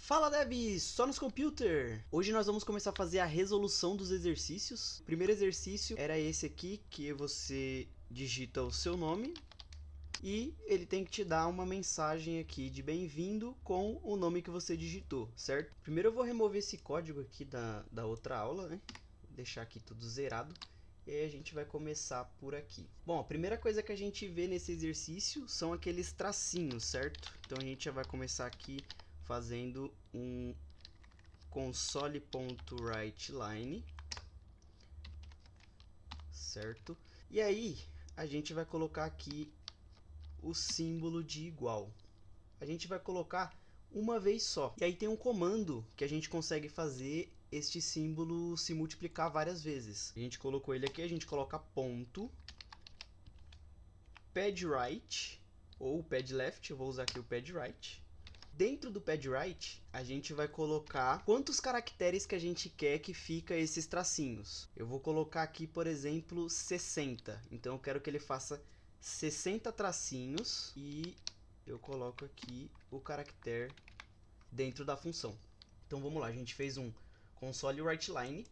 Fala devs, só nos computer! Hoje nós vamos começar a fazer a resolução dos exercícios. O primeiro exercício era esse aqui, que você digita o seu nome e ele tem que te dar uma mensagem aqui de bem-vindo com o nome que você digitou, certo? Primeiro eu vou remover esse código aqui da outra aula, né? Vou deixar aqui tudo zerado. E aí a gente vai começar por aqui. Bom, a primeira coisa que a gente vê nesse exercício são aqueles tracinhos, certo? Então a gente já vai começar aqui fazendo um console.writeLine, certo? E aí a gente vai colocar aqui o símbolo de igual. A gente vai colocar uma vez só. E aí tem um comando que a gente consegue fazer este símbolo se multiplicar várias vezes. A gente colocou ele aqui, a gente coloca ponto padRight ou padLeft, eu vou usar aqui o padRight. Dentro do padRight, a gente vai colocar quantos caracteres que a gente quer que fica esses tracinhos. Eu vou colocar aqui, por exemplo, 60. Então eu quero que ele faça 60 tracinhos e eu coloco aqui o caractere dentro da função. Então vamos lá, a gente fez um console.writeLine,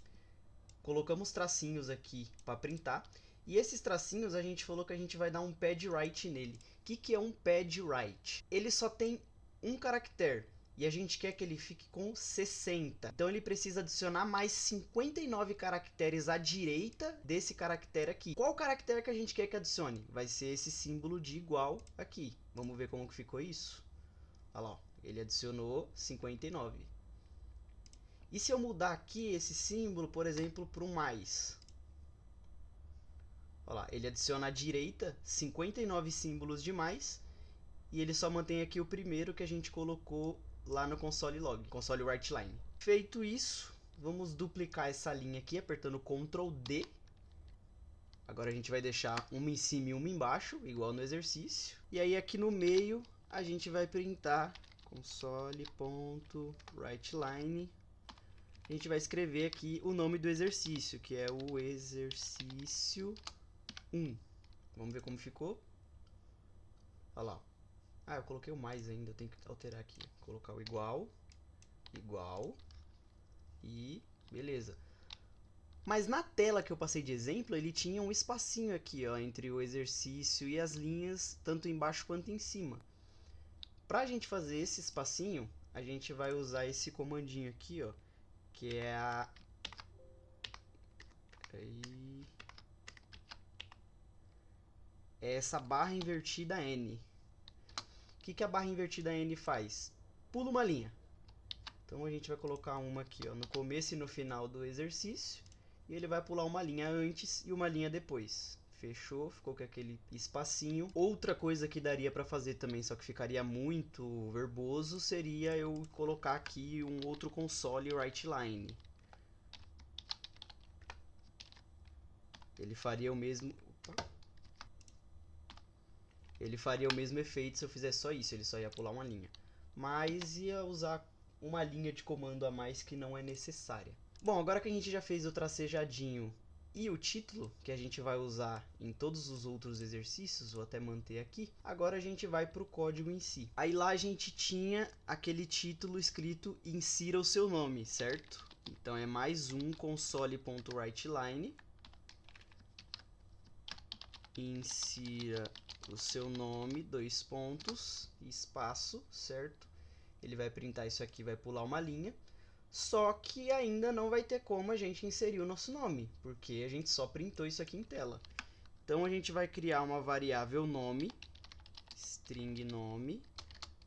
colocamos tracinhos aqui para printar, e esses tracinhos a gente falou que a gente vai dar um padWrite nele. O que é um padWrite? Ele só tem um caractere e a gente quer que ele fique com 60. Então ele precisa adicionar mais 59 caracteres à direita desse caractere aqui. Qual caractere que a gente quer que adicione? Vai ser esse símbolo de igual aqui. Vamos ver como que ficou isso? Olha lá, ó. Ele adicionou 59. E se eu mudar aqui esse símbolo, por exemplo, para um mais? Olha lá, ele adiciona à direita 59 símbolos de mais e ele só mantém aqui o primeiro que a gente colocou lá no console log, console writeLine. Feito isso, vamos duplicar essa linha aqui apertando Ctrl D. Agora a gente vai deixar uma em cima e uma embaixo, igual no exercício. E aí aqui no meio a gente vai printar console.writeLine. A gente vai escrever aqui o nome do exercício, que é o exercício 1. Vamos ver como ficou. Olha lá. Ah, eu coloquei o mais ainda, eu tenho que alterar aqui. Colocar o igual, igual e beleza. Mas na tela que eu passei de exemplo, ele tinha um espacinho aqui, ó, entre o exercício e as linhas, tanto embaixo quanto em cima. Para a gente fazer esse espacinho, a gente vai usar esse comandinho aqui, ó, que é a... é essa barra invertida N. O que a barra invertida N faz? Pula uma linha. Então a gente vai colocar uma aqui, ó, no começo e no final do exercício. E ele vai pular uma linha antes e uma linha depois. Fechou, ficou com aquele espacinho. Outra coisa que daria para fazer também, só que ficaria muito verboso, seria eu colocar aqui um outro console writeLine. Ele faria o mesmo... Ele faria o mesmo efeito se eu fizesse só isso, ele só ia pular uma linha. Mas ia usar uma linha de comando a mais que não é necessária. Bom, agora que a gente já fez o tracejadinho e o título, que a gente vai usar em todos os outros exercícios, vou até manter aqui, agora a gente vai para o código em si. Aí lá a gente tinha aquele título escrito insira o seu nome, certo? Então é mais um console.writeLine, insira o seu nome, dois pontos, espaço, certo? Ele vai printar isso aqui, vai pular uma linha. Só que ainda não vai ter como a gente inserir o nosso nome, porque a gente só printou isso aqui em tela. Então a gente vai criar uma variável nome, string nome,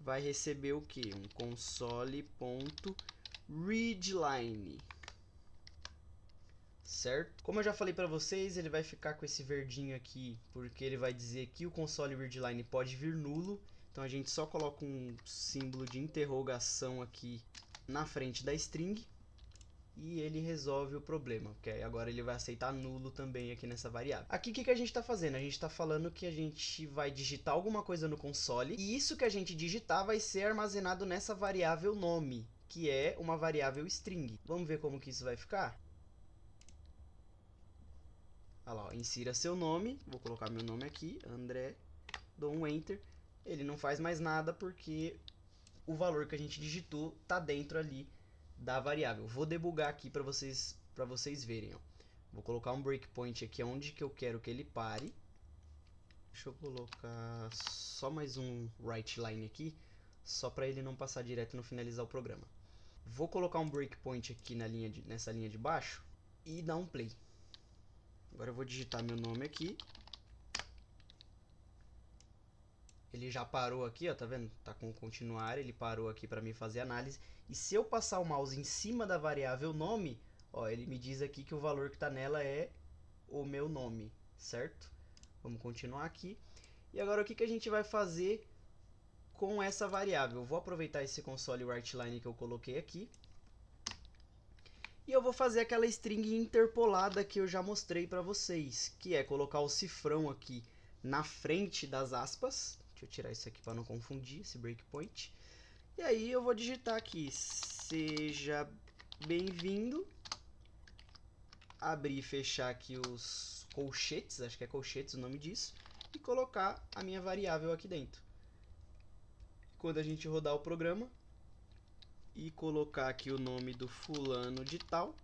vai receber o que? Um console.readLine. Certo? Como eu já falei para vocês, ele vai ficar com esse verdinho aqui, porque ele vai dizer que o console readLine pode vir nulo. Então a gente só coloca um símbolo de interrogação aqui na frente da string e ele resolve o problema, porque agora ele vai aceitar nulo também aqui nessa variável. Aqui o que a gente está fazendo? A gente está falando que a gente vai digitar alguma coisa no console e isso que a gente digitar vai ser armazenado nessa variável nome, que é uma variável string. Vamos ver como que isso vai ficar? Olha lá, ó, insira seu nome, vou colocar meu nome aqui, André, dou um Enter, ele não faz mais nada porque o valor que a gente digitou está dentro ali da variável. Vou debugar aqui para vocês verem. Ó. Vou colocar um breakpoint aqui onde que eu quero que ele pare. Deixa eu colocar só mais um writeLine aqui, só para ele não passar direto no finalizar o programa. Vou colocar um breakpoint aqui nessa linha de baixo e dar um play. Agora eu vou digitar meu nome aqui. Ele já parou aqui, ó, tá vendo? Tá com continuar, ele parou aqui para mim fazer análise. E se eu passar o mouse em cima da variável nome, ó, ele me diz aqui que o valor que está nela é o meu nome, certo? Vamos continuar aqui. E agora o que a gente vai fazer com essa variável? Eu vou aproveitar esse console writeLine que eu coloquei aqui. E eu vou fazer aquela string interpolada que eu já mostrei para vocês, que é colocar o cifrão aqui na frente das aspas. Deixa eu tirar isso aqui para não confundir esse breakpoint. E aí eu vou digitar aqui, seja bem-vindo. Abrir e fechar aqui os colchetes, acho que é colchetes o nome disso. E colocar a minha variável aqui dentro. Quando a gente rodar o programa e colocar aqui o nome do fulano de tal,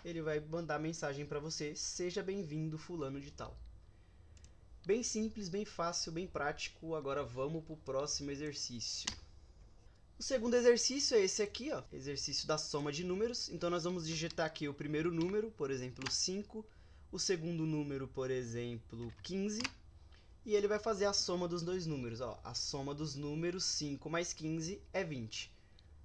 ele vai mandar mensagem para você, seja bem-vindo fulano de tal. Bem simples, bem fácil, bem prático. Agora vamos para o próximo exercício. O segundo exercício é esse aqui, ó, exercício da soma de números. Então nós vamos digitar aqui o primeiro número, por exemplo, 5, o segundo número, por exemplo, 15, e ele vai fazer a soma dos dois números. Ó, a soma dos números 5 mais 15 é 20.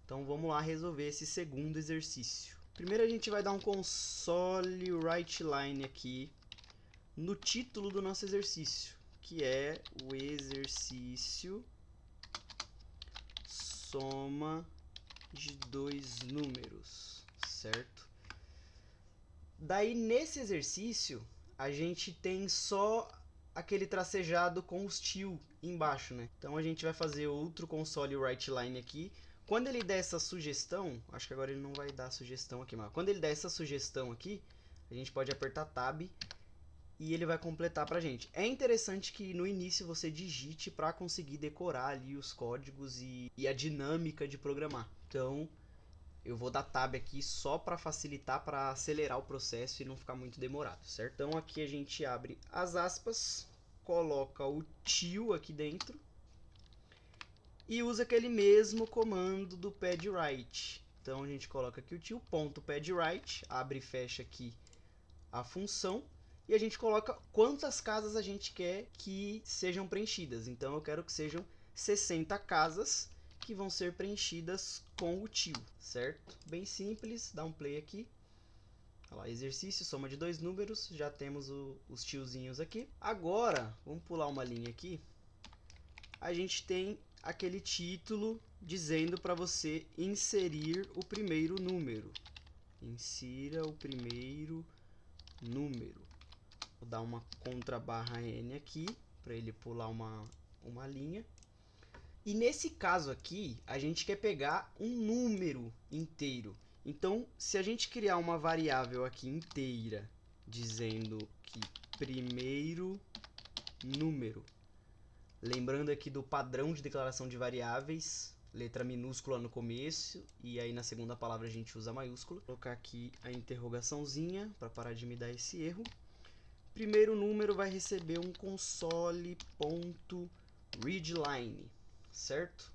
Então vamos lá resolver esse segundo exercício. Primeiro a gente vai dar um console writeLine aqui no título do nosso exercício, que é o exercício soma de dois números, certo? Daí nesse exercício a gente tem só aquele tracejado com os til embaixo, né? Então a gente vai fazer outro console writeLine aqui. Quando ele der essa sugestão, acho que agora ele não vai dar sugestão aqui, mas quando ele der essa sugestão aqui, a gente pode apertar Tab e ele vai completar pra gente. É interessante que no início você digite para conseguir decorar ali os códigos e a dinâmica de programar. Então eu vou dar Tab aqui só para facilitar, para acelerar o processo e não ficar muito demorado, certo? Então aqui a gente abre as aspas, coloca o til aqui dentro e usa aquele mesmo comando do padWrite. Então a gente coloca aqui o til.padWrite, abre e fecha aqui a função. E a gente coloca quantas casas a gente quer que sejam preenchidas. Então eu quero que sejam 60 casas que vão ser preenchidas com o til, certo? Bem simples, dá um play aqui. Olha lá, exercício, soma de dois números, já temos os tilzinhos aqui. Agora, vamos pular uma linha aqui. A gente tem aquele título dizendo para você inserir o primeiro número. Insira o primeiro número. Vou dar uma contrabarra N aqui, para ele pular uma linha. E nesse caso aqui, a gente quer pegar um número inteiro. Então, se a gente criar uma variável aqui inteira, dizendo que primeiro número, lembrando aqui do padrão de declaração de variáveis, letra minúscula no começo, e aí na segunda palavra a gente usa maiúscula. Vou colocar aqui a interrogaçãozinha, para parar de me dar esse erro. Primeiro número vai receber um console.readline, certo?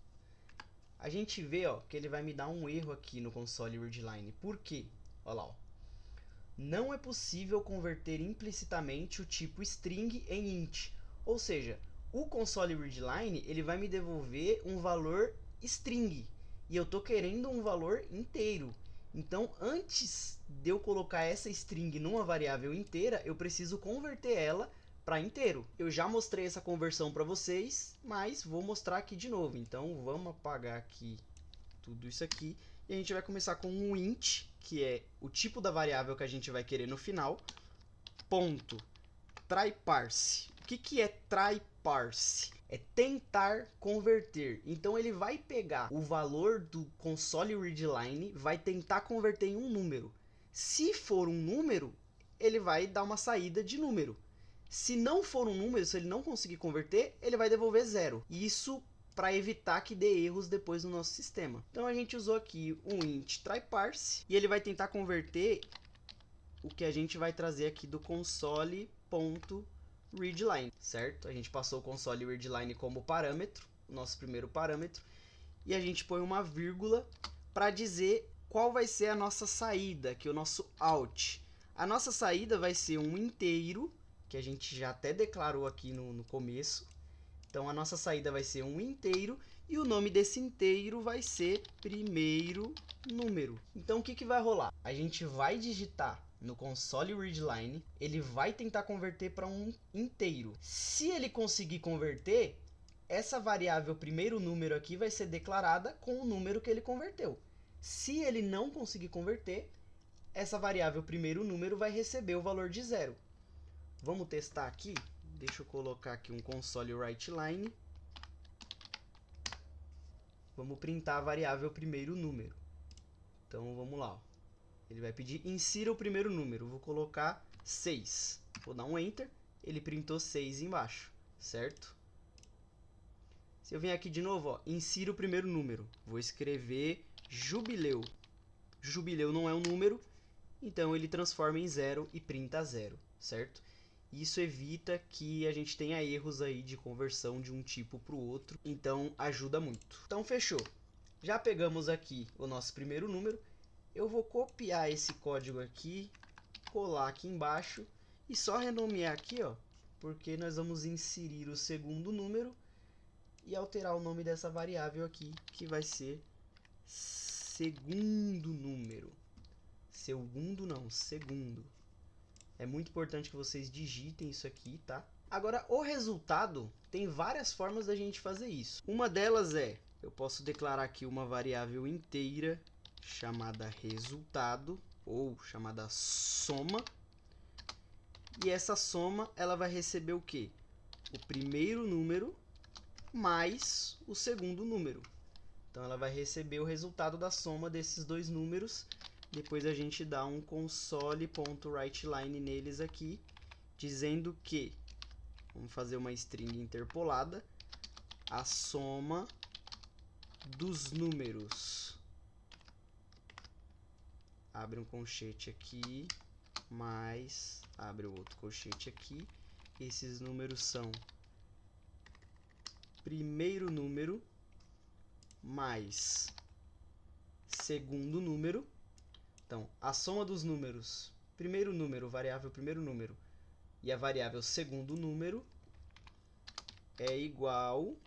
A gente vê, ó, que ele vai me dar um erro aqui no console readline. Por quê? Olha lá, ó. Não é possível converter implicitamente o tipo string em int. Ou seja, o console readline ele vai me devolver um valor string e eu tô querendo um valor inteiro. Então, antes de eu colocar essa string numa variável inteira, eu preciso converter ela para inteiro. Eu já mostrei essa conversão para vocês, mas vou mostrar aqui de novo. Então, vamos apagar aqui tudo isso aqui e a gente vai começar com um int, que é o tipo da variável que a gente vai querer no final, ponto tryparse. O que é tryparse? É tentar converter. Então ele vai pegar o valor do console readline, vai tentar converter em um número. Se for um número, ele vai dar uma saída de número. Se não for um número, se ele não conseguir converter, ele vai devolver 0. E isso para evitar que dê erros depois no nosso sistema. Então a gente usou aqui um int tryparse e ele vai tentar converter o que a gente vai trazer aqui do console.readline, certo? A gente passou o console readline como parâmetro, o nosso primeiro parâmetro, e a gente põe uma vírgula para dizer qual vai ser a nossa saída, que é o nosso out. A nossa saída vai ser um inteiro, que a gente já até declarou aqui no começo. Então a nossa saída vai ser um inteiro e o nome desse inteiro vai ser primeiro número. Então o que vai rolar? A gente vai digitar no console readline, ele vai tentar converter para um inteiro. Se ele conseguir converter, essa variável primeiro número aqui vai ser declarada com o número que ele converteu. Se ele não conseguir converter, essa variável primeiro número vai receber o valor de 0. Vamos testar aqui? Deixa eu colocar aqui um console writeline. Vamos printar a variável primeiro número. Então vamos lá. Ele vai pedir insira o primeiro número. Vou colocar 6. Vou dar um enter. Ele printou 6 embaixo, certo? Se eu vier aqui de novo, ó, insira o primeiro número. Vou escrever jubileu. Jubileu não é um número, então ele transforma em 0 e printa 0, certo? Isso evita que a gente tenha erros aí de conversão de um tipo para o outro, então ajuda muito. Então fechou. Já pegamos aqui o nosso primeiro número. Eu vou copiar esse código aqui, colar aqui embaixo e só renomear aqui, ó, porque nós vamos inserir o segundo número e alterar o nome dessa variável aqui, que vai ser segundo número. Segundo não, segundo. É muito importante que vocês digitem isso aqui, tá? Agora, o resultado, tem várias formas da gente fazer isso. Uma delas é, eu posso declarar aqui uma variável inteira chamada resultado, ou chamada soma. E essa soma, ela vai receber o quê? O primeiro número mais o segundo número. Então, ela vai receber o resultado da soma desses dois números. Depois a gente dá um console.writeline neles aqui, dizendo que, vamos fazer uma string interpolada, a soma dos números, abre um colchete aqui, mais, abre o outro colchete aqui, esses números são primeiro número mais segundo número. Então, a soma dos números, primeiro número, variável primeiro número, e a variável segundo número é igual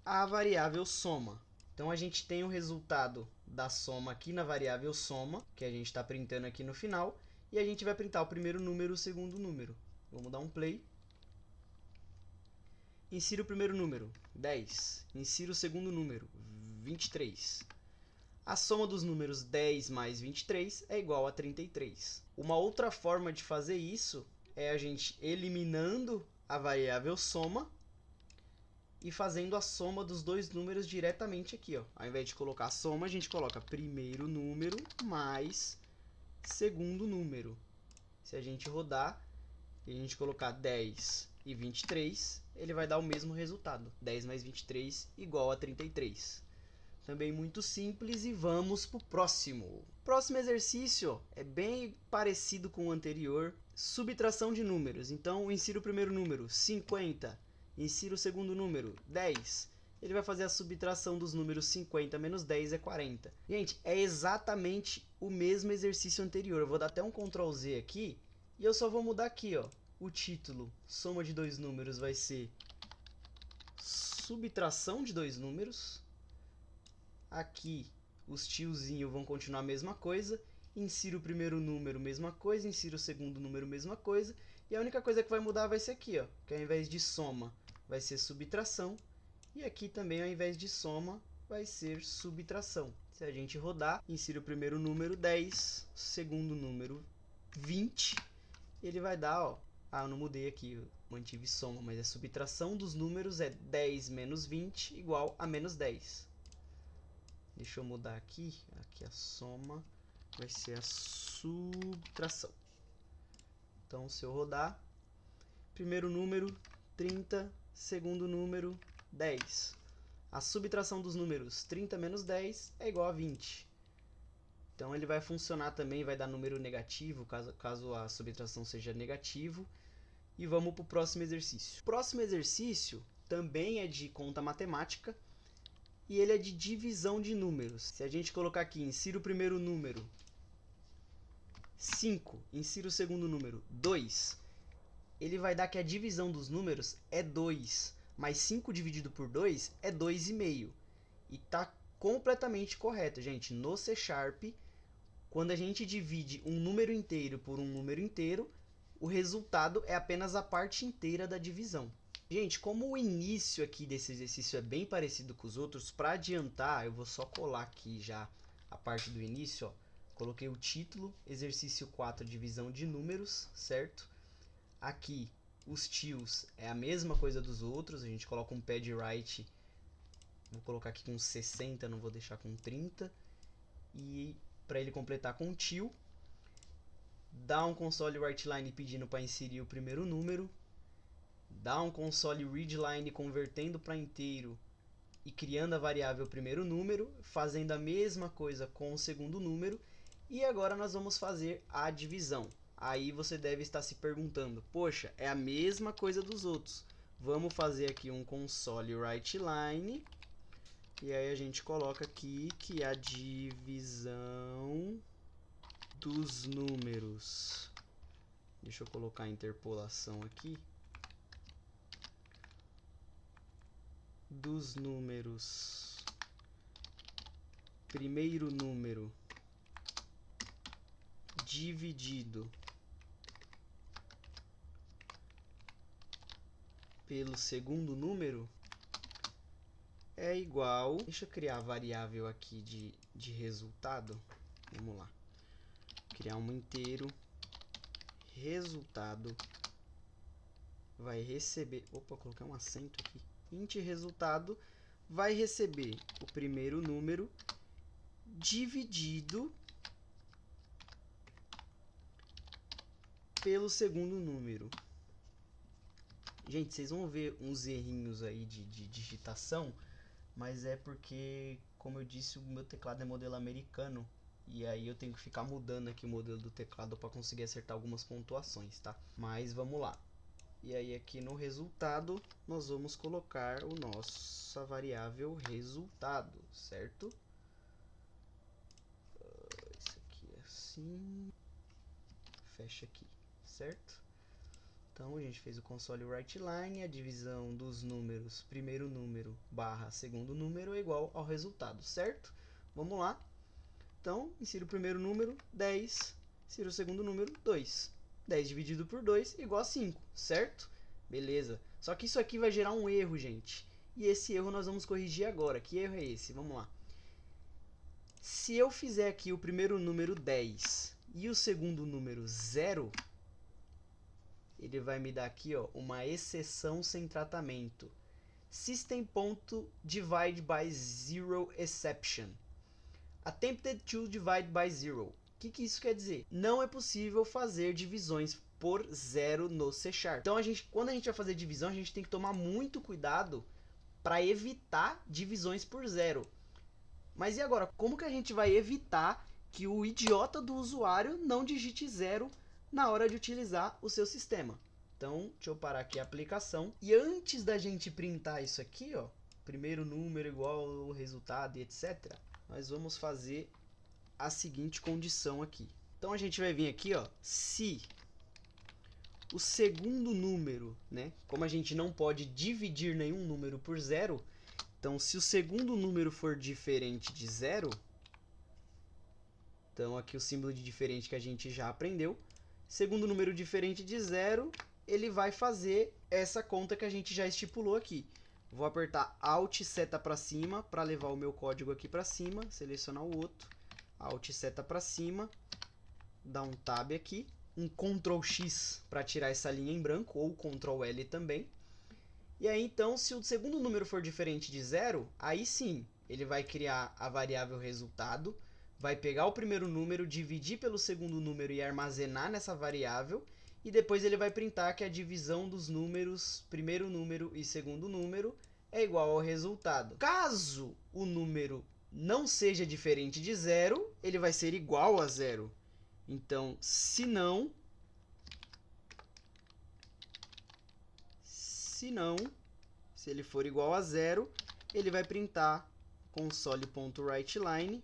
à variável soma. Então, a gente tem o resultado da soma aqui na variável soma, que a gente está printando aqui no final, e a gente vai printar o primeiro número e o segundo número. Vamos dar um play. Insira o primeiro número, 10. Insira o segundo número, 23. A soma dos números 10 mais 23 é igual a 33. Uma outra forma de fazer isso é a gente eliminando a variável soma e fazendo a soma dos dois números diretamente aqui, ó. Ao invés de colocar a soma, a gente coloca primeiro número mais segundo número. Se a gente rodar e a gente colocar 10 e 23, ele vai dar o mesmo resultado. 10 mais 23 igual a 33. Também muito simples e vamos para o próximo. Próximo exercício é bem parecido com o anterior. Subtração de números. Então, insira o primeiro número, 50. Insira o segundo número, 10. Ele vai fazer a subtração dos números 50 menos 10 é 40. Gente, é exatamente o mesmo exercício anterior. Eu vou dar até um Ctrl Z aqui e eu só vou mudar aqui, ó. O título, soma de dois números, vai ser subtração de dois números. Aqui, os tiozinhos vão continuar a mesma coisa. Insira o primeiro número, mesma coisa. Insira o segundo número, mesma coisa. E a única coisa que vai mudar vai ser aqui, ó, que ao invés de soma, vai ser subtração. E aqui também, ao invés de soma, vai ser subtração. Se a gente rodar, insira o primeiro número, 10. Segundo número, 20. Ele vai dar, ó, eu não mudei aqui, eu mantive soma, mas a subtração dos números é 10 menos 20 igual a menos 10. Deixa eu mudar aqui. Aqui a soma vai ser a subtração. Então, se eu rodar, primeiro número 30, segundo número 10. A subtração dos números 30 menos 10 é igual a 20. Então ele vai funcionar também, vai dar número negativo, caso a subtração seja negativo. E vamos para o próximo exercício. O próximo exercício também é de conta matemática e ele é de divisão de números. Se a gente colocar aqui, insira o primeiro número 5, insira o segundo número 2, ele vai dar que a divisão dos números é 2, mas 5 dividido por 2 é 2,5. E está completamente correto, gente. No C#, quando a gente divide um número inteiro por um número inteiro, o resultado é apenas a parte inteira da divisão. Gente, como o início aqui desse exercício é bem parecido com os outros, para adiantar, eu vou só colar aqui já a parte do início, ó. Coloquei o título, exercício 4, divisão de números, certo? Aqui, os tios é a mesma coisa dos outros, a gente coloca um pad right, vou colocar aqui com 60, não vou deixar com 30, e para ele completar com tio, dá um console writeLine pedindo para inserir o primeiro número, dá um console readLine convertendo para inteiro e criando a variável primeiro número, fazendo a mesma coisa com o segundo número, e agora nós vamos fazer a divisão. Aí você deve estar se perguntando, poxa, é a mesma coisa dos outros. Vamos fazer aqui um console writeLine, e aí a gente coloca aqui que a divisão dos números, deixa eu colocar a interpolação aqui, dos números, primeiro número dividido pelo segundo número é igual, deixa eu criar a variável aqui de resultado, vamos lá, criar um inteiro, resultado vai receber, opa, coloquei um acento aqui, int resultado vai receber o primeiro número dividido pelo segundo número. Gente, vocês vão ver uns errinhos aí de digitação, mas é porque, como eu disse, o meu teclado é modelo americano, e aí eu tenho que ficar mudando aqui o modelo do teclado para conseguir acertar algumas pontuações, tá? Mas vamos lá. E aí aqui no resultado nós vamos colocar o nossa variável resultado, certo? Isso aqui é assim, fecha aqui, certo? Então a gente fez o console writeLine, a divisão dos números, primeiro número barra segundo número é igual ao resultado, certo? Vamos lá. Então, insira o primeiro número, 10, insira o segundo número, 2. 10 dividido por 2 igual a 5, certo? Beleza. Só que isso aqui vai gerar um erro, gente. E esse erro nós vamos corrigir agora. Que erro é esse? Vamos lá. Se eu fizer aqui o primeiro número 10 e o segundo número 0, ele vai me dar aqui, ó, uma exceção sem tratamento. System.divide by zero exception. Attempted to divide by zero. O que isso quer dizer? Não é possível fazer divisões por zero no C#. Então, quando a gente vai fazer divisão, a gente tem que tomar muito cuidado para evitar divisões por zero. Mas e agora? Como que a gente vai evitar que o idiota do usuário não digite zero na hora de utilizar o seu sistema? Então, deixa eu parar aqui a aplicação. E antes da gente printar isso aqui, ó, primeiro número igual ao resultado e etc., nós vamos fazer a seguinte condição aqui. Então a gente vai vir aqui, ó, se o segundo número, né, como a gente não pode dividir nenhum número por zero, então se o segundo número for diferente de zero, então aqui o símbolo de diferente que a gente já aprendeu, segundo número diferente de zero, ele vai fazer essa conta que a gente já estipulou aqui. Vou apertar Alt seta para cima para levar o meu código aqui para cima, selecionar o outro, Alt seta para cima, dar um Tab aqui, um Ctrl X para tirar essa linha em branco, ou Ctrl L também. E aí então, se o segundo número for diferente de zero, aí sim, ele vai criar a variável resultado, vai pegar o primeiro número, dividir pelo segundo número e armazenar nessa variável, e depois ele vai printar que a divisão dos números, primeiro número e segundo número, é igual ao resultado. Caso o número não seja diferente de 0, ele vai ser igual a 0. Então, se ele for igual a 0, ele vai printar console.writeLine.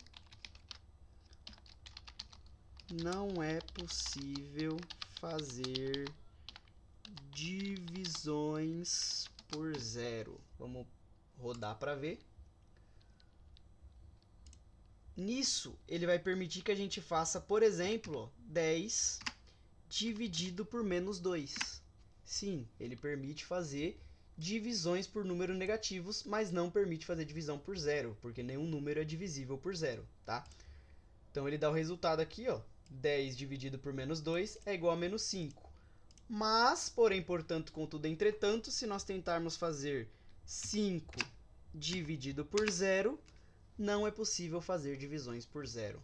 Não é possível fazer divisões por 0. Vamos rodar para ver. Nisso, ele vai permitir que a gente faça, por exemplo, 10 dividido por menos 2. Sim, ele permite fazer divisões por números negativos, mas não permite fazer divisão por 0, porque nenhum número é divisível por 0, tá? Então ele dá o resultado aqui, ó, 10 dividido por menos 2 é igual a menos 5. Mas, porém, portanto, contudo, entretanto, se nós tentarmos fazer 5 dividido por 0, não é possível fazer divisões por 0.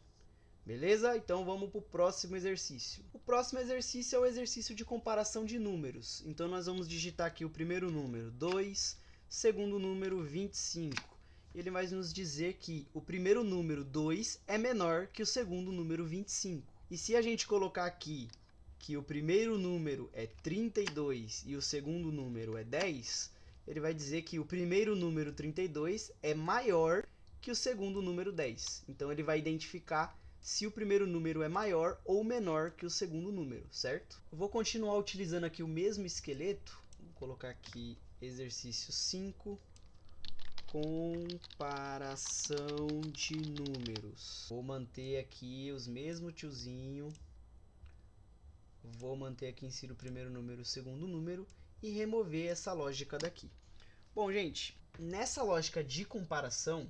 Beleza? Então vamos para o próximo exercício. O próximo exercício é o exercício de comparação de números. Então nós vamos digitar aqui o primeiro número, 2, segundo número, 25. Ele vai nos dizer que o primeiro número, 2, é menor que o segundo número, 25. E se a gente colocar aqui que o primeiro número é 32 e o segundo número é 10, ele vai dizer que o primeiro número, 32, é maior que o segundo número 10. Então ele vai identificar se o primeiro número é maior ou menor que o segundo número, certo? Eu vou continuar utilizando aqui o mesmo esqueleto. Vou colocar aqui exercício 5, comparação de números. Vou manter aqui os mesmos tiozinho. Vou manter aqui insiro o primeiro número, o segundo número e remover essa lógica daqui. Bom, gente, nessa lógica de comparação,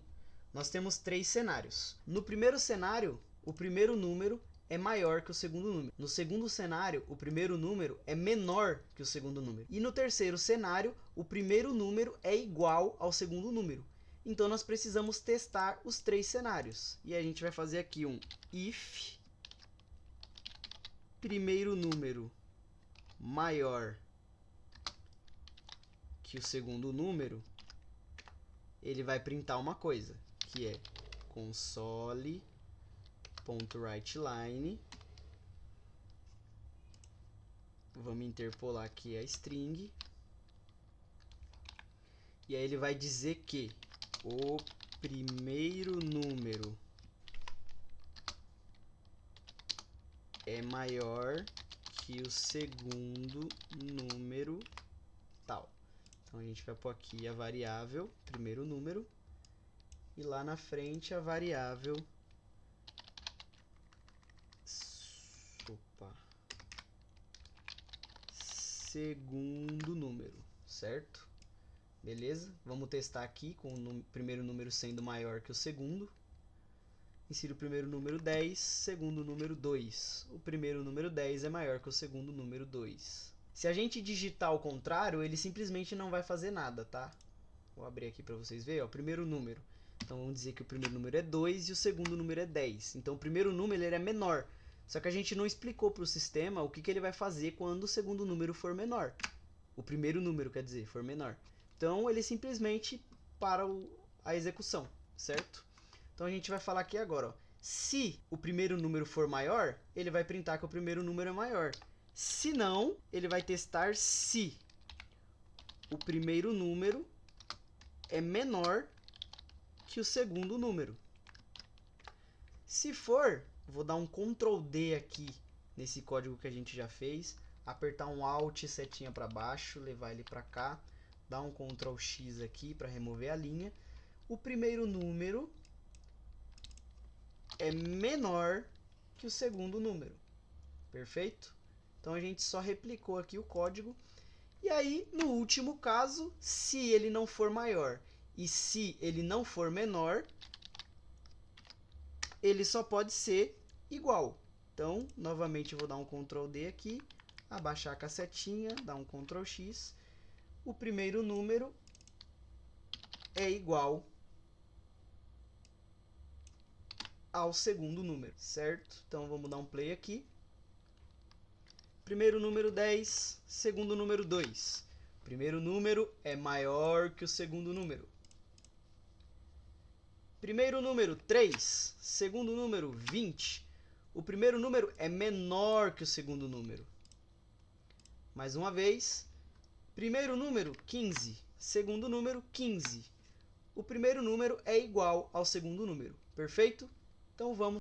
nós temos 3 cenários. No primeiro cenário, o primeiro número é maior que o segundo número. No segundo cenário, o primeiro número é menor que o segundo número. E no terceiro cenário, o primeiro número é igual ao segundo número. Então, nós precisamos testar os 3 cenários. E a gente vai fazer aqui um if primeiro número maior que o segundo número, ele vai printar uma coisa, que é console.writeLine. Vamos interpolar aqui a string. E aí ele vai dizer que o primeiro número é maior que o segundo número tal. Então a gente vai pôr aqui a variável primeiro número e lá na frente a variável segundo número, certo? Beleza? Vamos testar aqui com o primeiro número sendo maior que o segundo. Insiro o primeiro número 10, segundo número 2. O primeiro número 10 é maior que o segundo número 2. Se a gente digitar ao contrário, ele simplesmente não vai fazer nada, tá? Vou abrir aqui para vocês verem, ó, o primeiro número. Então vamos dizer que o primeiro número é 2 e o segundo número é 10. Então o primeiro número ele é menor. Só que a gente não explicou para o sistema o que ele vai fazer quando o segundo número for menor. O primeiro número, quer dizer, for menor. Então ele simplesmente para a execução, certo? Então a gente vai falar aqui agora, ó. Se o primeiro número for maior, ele vai printar que o primeiro número é maior. Se não, ele vai testar se o primeiro número é menor que o segundo número. Se for, vou dar um Ctrl D aqui nesse código que a gente já fez, apertar um Alt setinha para baixo, levar ele para cá, dar um Ctrl X aqui para remover a linha. O primeiro número é menor que o segundo número. Perfeito? Então a gente só replicou aqui o código. E aí, no último caso, se ele não for maior e se ele não for menor, ele só pode ser igual. Então, novamente eu vou dar um Ctrl D aqui, abaixar a cacetinha, dar um Ctrl X. O primeiro número é igual ao segundo número, certo? Então vamos dar um play aqui. primeiro número 10, segundo número 2. Primeiro número é maior que o segundo número. Primeiro número 3, segundo número 20. O primeiro número é menor que o segundo número. Mais uma vez. Primeiro número 15, segundo número 15. O primeiro número é igual ao segundo número. Perfeito? Então vamos